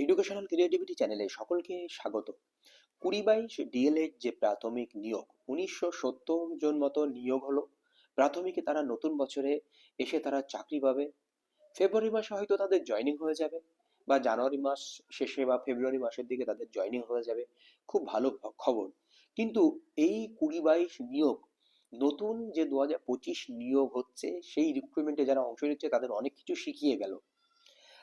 Educational creativity চ্যানেলে সকলকে স্বাগত। 2022 ডিএলএড যে প্রাথমিক নিয়োগ 1970 জন মতো নিয়োগ হলো। প্রাথমিকে তারা নতুন বছরে এসে তারা চাকরি পাবে। ফেব্রুয়ারি মাসে হয়তো তাদের জয়েনিং হয়ে যাবে, বা জানুয়ারি মাস শেষে বা ফেব্রুয়ারি মাসের দিকে তাদের জয়েনিং হয়ে যাবে। খুব ভালো খবর। কিন্তু এই 2022 নিয়োগ, নতুন যে 2025 নিয়োগ হচ্ছে, সেই রিক্রুটমেন্টে যারা অংশ নিচ্ছে তাদের অনেক কিছু শিখিয়ে গেল।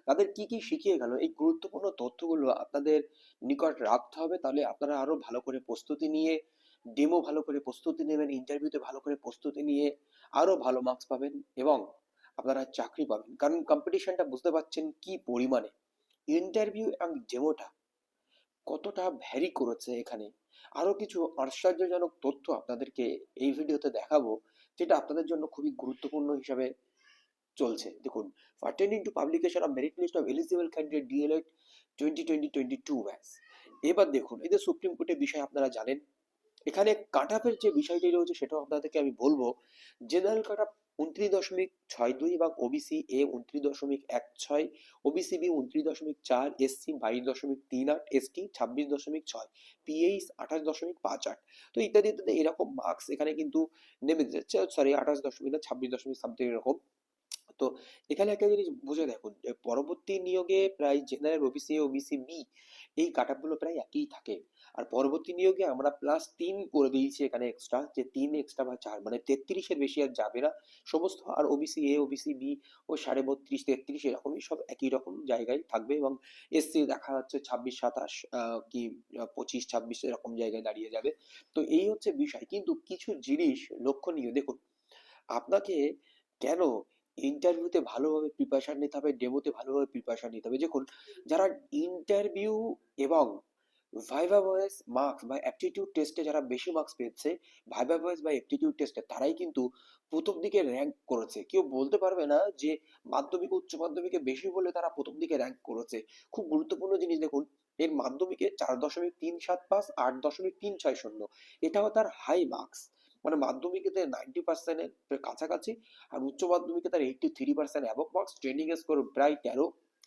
তাদের কি কি শিখিয়ে গেল, এই গুরুত্বপূর্ণ তথ্যগুলো আপনাদের নিকট রাখতে হবে। তাহলে আপনারা আরো ভালো করে প্রস্তুতি নিয়ে, ডেমো ভালো করে প্রস্তুতি নেবেন, ইন্টারভিউতে ভালো করে প্রস্তুতি নিয়ে আরো ভালো মার্কস পাবেন এবং আপনারা চাকরি পাবেন। কারণ কম্পিটিশনটা বুঝতে পারছেন কি পরিমাণে। ইন্টারভিউ এবং ডেমোটা কতটা ভ্যারি করেছে এখানে। আরো কিছু আশ্চর্যজনক তথ্য আপনাদেরকে এই ভিডিওতে দেখাবো, যেটা আপনাদের জন্য খুবই গুরুত্বপূর্ণ হিসাবে চলছে। দেখুন, pertaining to publication of merit list of eligible candidate DLED 2020-22 ব্যাস। এবার দেখুন, এই যে সুপ্রিম কোর্টের বিষয় আপনারা জানেন, এখানে কাট অফের যে বিষয়টি রয়েছে সেটাও আপনাদেরকে আমি বলবো। জেনারেল কাট অফ 29.62 এবং OBC A 29.16, OBC B 29.4, SC 22.38, ST 26.6, PH 28.58। তো ইত্যাদি ইত্যাদি এরকম মার্কস এখানে কিন্তু নেমে যাচ্ছে। সরি, 28 দশমিক না, 26 সামথিং এরকম। তো এখানে একটা জিনিস বুঝে দেখুন, যে পরবর্তী নিয়োগে প্রায় জেনারেল ওবিসি ওবিসি বি এই কাট গুলো প্রায় একই থাকে। আর পরবর্তী নিয়োগে আমরা +3 করে দিয়েছি এখানে এক্সট্রা, যে 3 এক্সট্রা বা 4, মানে 33-এর বেশি আর যাবে না সমস্ত। আর ওবিসি এ ওবিসি বি ও 32.5 33 এরকমই সব একই রকম জায়গায় থাকবে। এবং এসসি দেখা যাচ্ছে 26 27 কি 25 26 এরকম জায়গায় দাঁড়িয়ে যাবে। তো এই হচ্ছে বিষয়। কিন্তু কিছু জিনিস লক্ষণীয় দেখুন, আপনাকে কেন ইন্টারভিউতে ভালোভাবে প্রিপারেশন নিতে হবে, ডেমোতে ভালোভাবে প্রিপারেশন নিতে হবে। দেখুন, যারা ইন্টারভিউ এবং ভাইভা ভয়েস মার্কস বা অ্যাপটিটিউড টেস্টে যারা বেশি মার্কস পেয়েছে, ভাইভা ভয়েস বা অ্যাপটিটিউড টেস্টে, তারাই কিন্তু প্রথম দিকে র্যাঙ্ক করেছে। কেউ বলতে পারবে না যে মাধ্যমিক উচ্চ মাধ্যমিকে বেশি বলে তারা প্রথম দিকে র্যাঙ্ক করেছে। খুব গুরুত্বপূর্ণ জিনিস দেখুন, এর মাধ্যমিকে 4.37 পাস, 8.30 শূন্য, এটাও তার হাই মার্কস। মানে মাধ্যমিকে 90%-এর কাছাকাছি, আর উচ্চ মাধ্যমিকে তার 83% অ্যাবভ মার্কস। ট্রেনিং স্কোর প্রায় 13।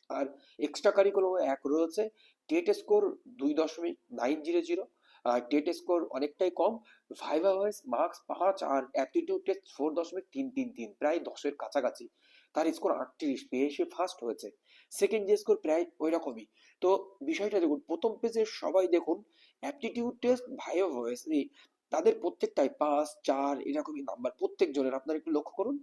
আর এক্সট্রা কারিকুলাম এক রয়েছে। TET score 2.900। আর টেট স্কোর অনেকটাই কম। ভাইভা ভয়েস মার্কস 5, আর অ্যাপটিটিউড টেস্ট 4.333, প্রায় 10-এর কাছাকাছি। তার স্কোর 38, পেয়ে সে ফার্স্ট হয়েছে। সেকেন্ড যে স্কোর প্রায় ওই রকমই। তো বিষয়টা দেখুন, প্রথম পেজে সবাই দেখুন অ্যাপটিটিউড টেস্ট ভাইভা ভয়েস তাদের প্রত্যেকটাই 5 4 এরকমই নাম্বার প্রত্যেক জনের, আপনারা একটু লক্ষ্য করুন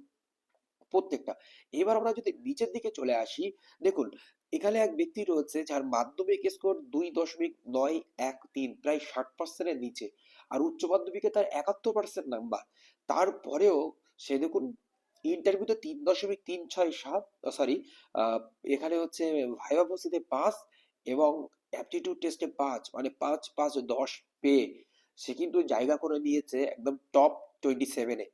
প্রত্যেকটা। এবার আমরা যদি নিচের দিকে চলে আসি, দেখুন এখানে এক ব্যক্তি রয়েছে যার মাধ্যমিক স্কোর 2.913, প্রায় 60%-এর নিচে। আর উচ্চ মাধ্যমিকে তার 71% নাম্বার। তারপরেও সে দেখুন ইন্টারভিউতে 3.367, সরি, এখানে হচ্ছে ভাইভা ভর্সিতে 5 এবং অ্যাপটিটিউড টেস্টে 5, মানে 5 5 10 পেয়ে সে কিন্তু জায়গা করে নিয়েছে একদম টপ 27-এ।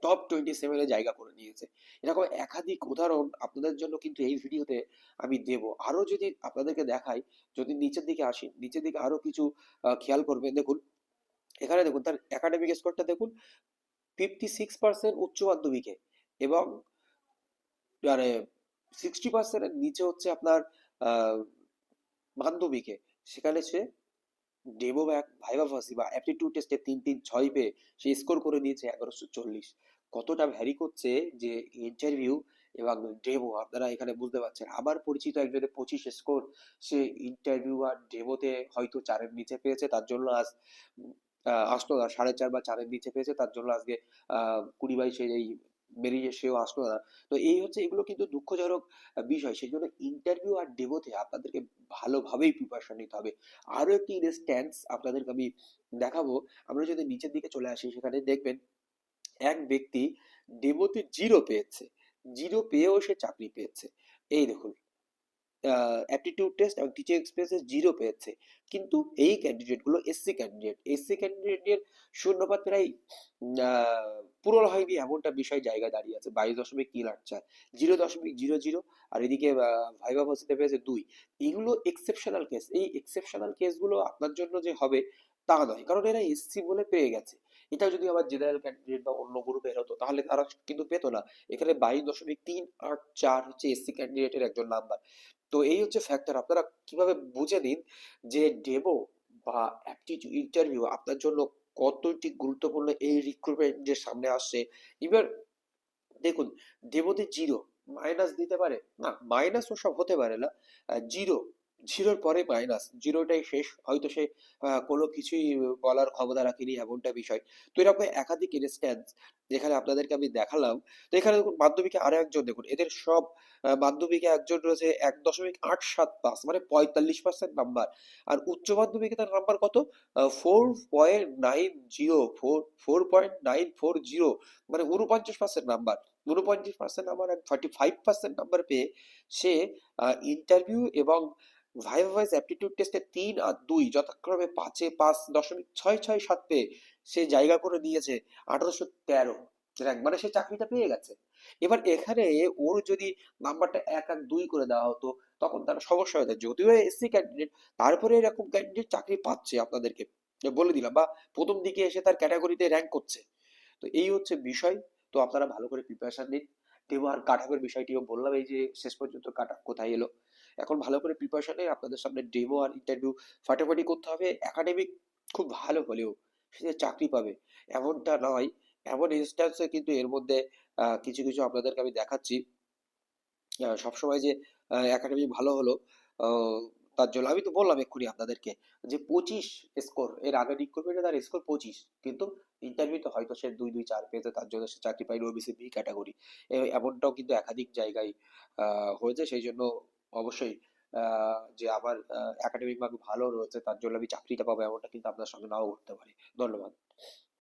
টপ 27-এ জায়গা করে নিয়েছে। এরকম একাধিক উদাহরণ আপনাদের জন্য কিন্তু এই ভিডিওতে আমি দেব। আরো যদি আপনাদেরকে দেখাই, যদি নিচের দিকে আসি, নিচের দিকে আরো কিছু খেয়াল করবেন। দেখুন এখানে দেখুন তার একাডেমিক স্কোরটা দেখুন, 56% উচ্চ মাধ্যমিকে, এবং মানে 60%-এর নিচে হচ্ছে আপনার আহ মাধ্যমিকে। সেখানে সে ডেমো বা ভাইভা ভার্সি বা অ্যাপটিটিউড টেস্টে 3 3 6 পেয়ে সে স্কোর করে নিয়েছে 1140। কতটা ভ্যারি করছে যে ইন্টারভিউ এবং ডেমো, আপনারা এখানে বুঝতে পারছেন। আমার পরিচিত একজনের 25 স্কোর, সে ইন্টারভিউ আর ডেমোতে হয়তো 4-এর নিচে পেয়েছে, তার জন্য আজ আসলো না। 4.5 বা 4-এর নিচে পেয়েছে, তার জন্য আজকে 2022-এর এই বেরিয়ে সেও আসলো না। তো এই হচ্ছে, এগুলো কিন্তু দুঃখজনক বিষয়। সেই জন্য ইন্টারভিউ আর ডেমোতে আপনাদেরকে ভালোভাবেই প্রিপারেশন নিতে হবে। আরো একটি ইনস্ট্যান্স আপনাদেরকে আমি দেখাবো। আমরা যদি নিচের দিকে চলে আসি, সেখানে দেখবেন এক ব্যক্তি ডেমোতে 0 পেয়েছে। 0 পেয়েও সে চাকরি পেয়েছে। এই দেখুন, অ্যাপটিটিউড টেস্ট এবং টিচিং এক্সপিরিয়েন্সে 0 পেয়েছে। কিন্তু এই ক্যান্ডিডেট গুলো এসসি ক্যান্ডিডেটের শূন্যপাত প্রায় পূরণ হয়নি, এমনটা বিষয় জায়গা দাঁড়িয়ে আছে। 22.384, 0.00। আর এদিকে ভাইভা ভার্সিটি পেয়েছে 2। এগুলো এক্সেপশনাল কেস। এই এক্সেপশনাল কেসগুলো আপনার জন্য যে হবে তা নয়, কারণ এরা এসসি বলে পেয়ে গেছে। এটা যদি আবার জেনারেল ক্যান্ডিডেট বা অন্য গ্রুপের হতো তাহলে তারা কিন্তু পেতো না। এখানে 22.384 হচ্ছে এসসি ক্যান্ডিডেটের একজন নাম্বার। তো এই হচ্ছে ফ্যাক্টর। আপনারা কিভাবে বুঝে নিন যে ডেমো বা অ্যাপটিটিউড ইন্টারভিউ আপনার জন্য কতটি গুরুত্বপূর্ণ এই রিক্রুটমেন্ট যে সামনে আসছে। এবার দেখুন, ডেমোতে জিরো মাইনাস দিতে পারে না, মাইনাস ও সব হতে পারে না, জিরো জিরোর পরে মাইনাস, জিরোটাই শেষ, হয়তো সে কোনো কিছুই বলার ক্ষমতা রাখেনি এমনটা বিষয়। তো এরকম একাধিক ইনস্ট্যান্স যেখানে আপনাদেরকে আমি দেখালাম। তো এখানে দেখুন মাধ্যমিকে আরো একজন, দেখুন এদের সব মাধ্যমিকে একজন রয়েছে 1.875, মানে 45% নাম্বার। আর উচ্চ মাধ্যমিকে তার নাম্বার কত? 4.90, 4.940, মানে 49% নাম্বার। 49% নাম্বার আর 35% নাম্বার পেয়ে সে ইন্টারভিউ এবং ভাইভা ভয়েস অ্যাপটিটিউড টেস্টে 3 আর 2 যথাক্রমে 5.667 পেয়ে সে জায়গা করে নিয়েছে 1813 র্যাঙ্ক, মানে সে চাকরিটা পেয়ে গেছে। এবার এখানে ওর যদি নাম্বারটা 1 আর 2 করে দেওয়া হতো তখন তার সমস্যা হতো, যদিও এসসি ক্যান্ডিডেট তারপরে এরকম ক্যান্ডিডেট চাকরি পাচ্ছে আপনাদেরকে বলে দিলাম, বা প্রথম দিকে এসে তার ক্যাটাগরিতে র্যাঙ্ক করছে। তো এই হচ্ছে বিষয়। তো আপনারা ভালো করে প্রিপারেশন নিন। ডেমো আর কাট অফের বিষয়টিও বললাম, এই যে শেষ পর্যন্ত কাট অফ কোথায় এলো। এখন ভালো করে প্রিপারেশন নিন, আপনাদের সামনে ডেমো আর ইন্টারভিউ ফাটাফাটি করতে হবে। একাডেমিক খুব ভালো হলেও সে যে চাকরি পাবে এমনটা নয়। এমন ইনস্ট্যান্সে কিন্তু এর মধ্যে কিছু কিছু আপনাদেরকে আমি দেখাচ্ছি। সবসময় যে একাডেমি ভালো হলো আহ, তার জন্য আমি তো বললাম এক্ষুনি আপনাদেরকে যে 25 স্কোর, এর আগে রিক্রুটমেন্টে তার স্কোর 25, কিন্তু ইন্টারভিউতে হয়তো সে 2-2-4 পেয়েছে, তার জন্য সে চাকরি পায়নি ওবিসি বি ক্যাটাগরি। এমনটাও কিন্তু একাধিক জায়গায় হয়েছে। সেই জন্য অবশ্যই যে আমার একাডেমিক ভাবে ভালো রয়েছে তার জন্য আমি চাকরিটা পাবো এমনটা কিন্তু আপনার সঙ্গে নাও ঘটতে পারে। ধন্যবাদ।